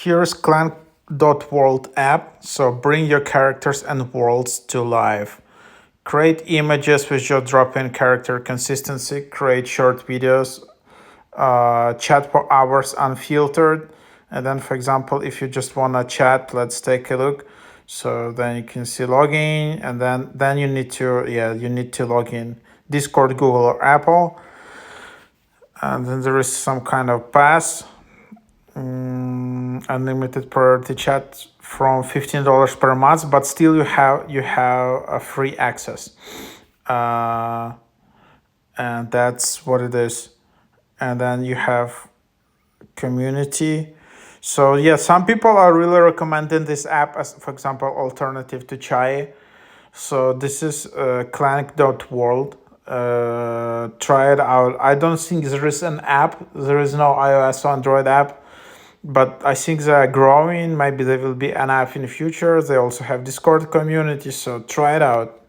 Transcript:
Here's CLANK.world app. So bring your characters and worlds to life. Create images with your drop-in character consistency. Create short videos. Chat for hours unfiltered. And then, for example, if you just want to chat, let's take a look. So then you can see login, and then you need to log in Discord, Google, or Apple. And then there is some kind of pass. Unlimited priority chat from $15 per month, but still you have a free access, and that's what it is. And then you have community. So yeah, some people are really recommending this app as, for example, alternative to Chai. So this is clank.world. Try it out. I don't think there is an app. There is no iOS or Android app, but I think they are growing. Maybe there will be an app in the future. They also have Discord community, so try it out.